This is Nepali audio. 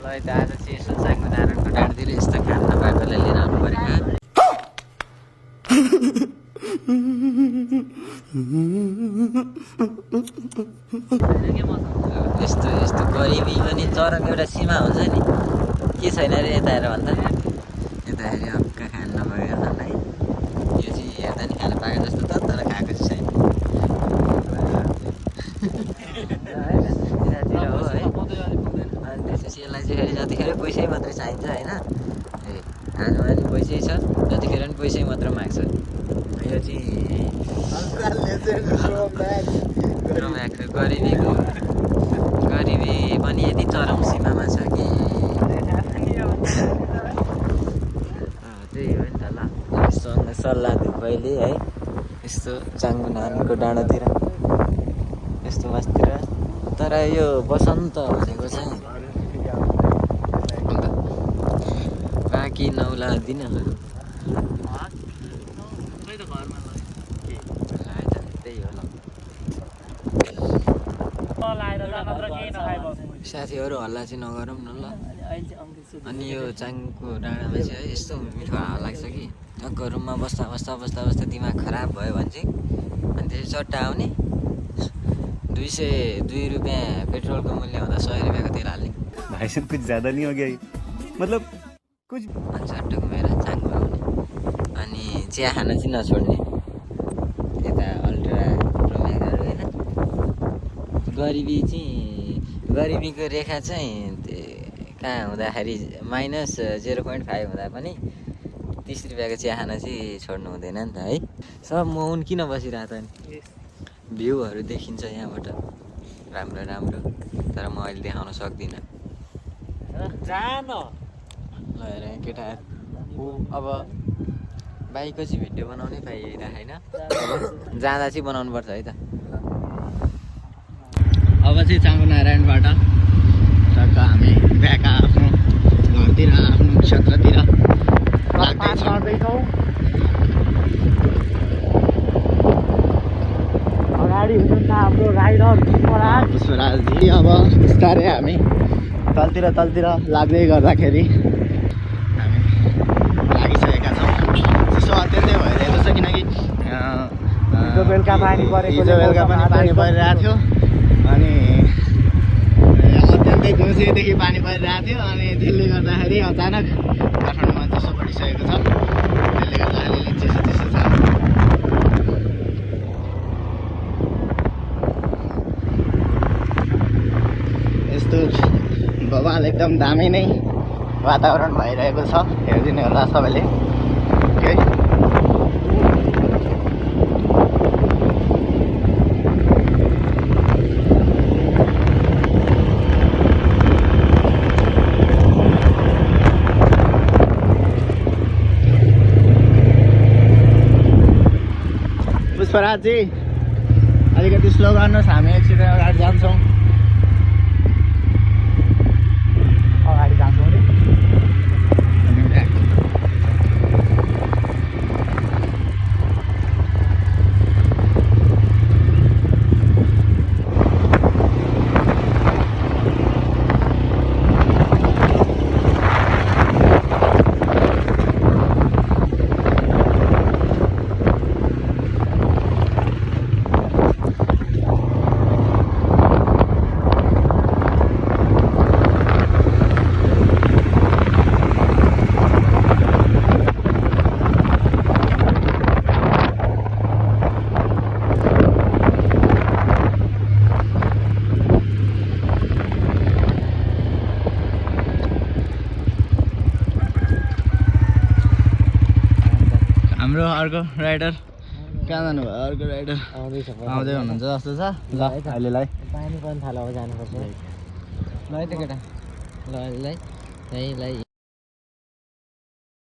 ल त आज चाहिँ यसो चाङ्गो नारायणको डाँडातिर यस्तो खान नपाएकोले लिएर आउनु परेको यस्तो यस्तो गरिबी पनि चरम एउटा सीमा हुन्छ नि के छैन अरे यता हेर भन्दा यता हेरी हक्का खान नपाएको खाना यो चाहिँ हेर्दा नि खान पाएको जस्तो त तर खाएको चाहिँ छैन हो है अनि त्यसपछि यसलाई चाहिँ फेरि जतिखेर पैसै मात्रै चाहिन्छ होइन ए हातमा पनि पैसै छ जतिखेर पनि पैसै मात्र माग्छ यो चाहिँ गरिबी पनि यति चरम सीमामा छ कि त्यही हो नि त ल सँग सल्लाह दिउँ कहिले है यस्तो चाङ्गो नारायणको डाँडातिर यस्तो मासतिर तर यो बसन्त भनेको चाहिँ बाँकी नौला दिन त्यही हो साथीहरू हल्ला चाहिँ नगरौँ न ल अनि यो चाङको डाँडामा चाहिँ है यस्तो मिठो हावा लाग्छ कि टक्क रुममा बस्दा दिमाग खराब भयो भने चाहिँ अनि त्यसपछि चट्टा आउने 202 रुपियाँ पेट्रोलको मूल्य हुँदा 100 रुपियाँको तेल हाल्ने भाई साहब कुछ ज्यादा नहीं हो गया मतलब कुछ अनि चट्ट घुमेर चाङमा आउने अनि चिया खान चाहिँ नछोड्ने यता अल्ट्रा रोमेगाहरू होइन गरिबीको रेखा चाहिँ कहाँ हुँदाखेरि -0.5 हुँदा पनि 30 रुपियाँको चिया खाना चाहिँ छोड्नु हुँदैन नि त है सब मौन किन बसिरहेको त नि भ्यूहरू देखिन्छ यहाँबाट राम्रो राम्रो तर म अहिले देखाउन सक्दिनँ ल हेर केटाहरू अब बाइकको चाहिँ भिडियो बनाउनै पाइरहेको होइन जाँदा चाहिँ बनाउनु पर्छ है त अब चाहिँ चाङ्गो नारायणबाट टक्क हामी ब्याक आफ्नो घरतिर आफ्नो क्षेत्रतिर लाग्दैछौँ अगाडि हुनुहुन्छ हाम्रो राइडर पुष्पराजजी अब बिस्तारै हामी तलतिर लाग्दै गर्दाखेरि हामी लागिसकेका छौँ चिसो अत्यन्तै भइरहेको छ किनकि हिजो बेलुका पनि पानी परिरहेको थियो अनि अत्यन्तै दिउँसोदेखि पानी परिरहेको थियो अनि त्यसले गर्दाखेरि अचानक काठमाडौँमा चिसो बढिसकेको छ त्यसले गर्दा अलिअलि चिसो छ यस्तो बवाल एकदम दामी नै वातावरण भइरहेको छ हेरिदिनु होला सबैले ओके पुष्पराजजी अलिकति स्लो गर्नुहोस् हामी एकछिन अगाडि जान्छौँ हाम्रो अर्को राइडर कहाँ जानुभयो अर्को राइडर आउँदै हुनुहुन्छ जस्तो छ ल अहिलेलाई पानी पनि थाहा जानुपर्छ ल है त केटा ल अहिलेलाई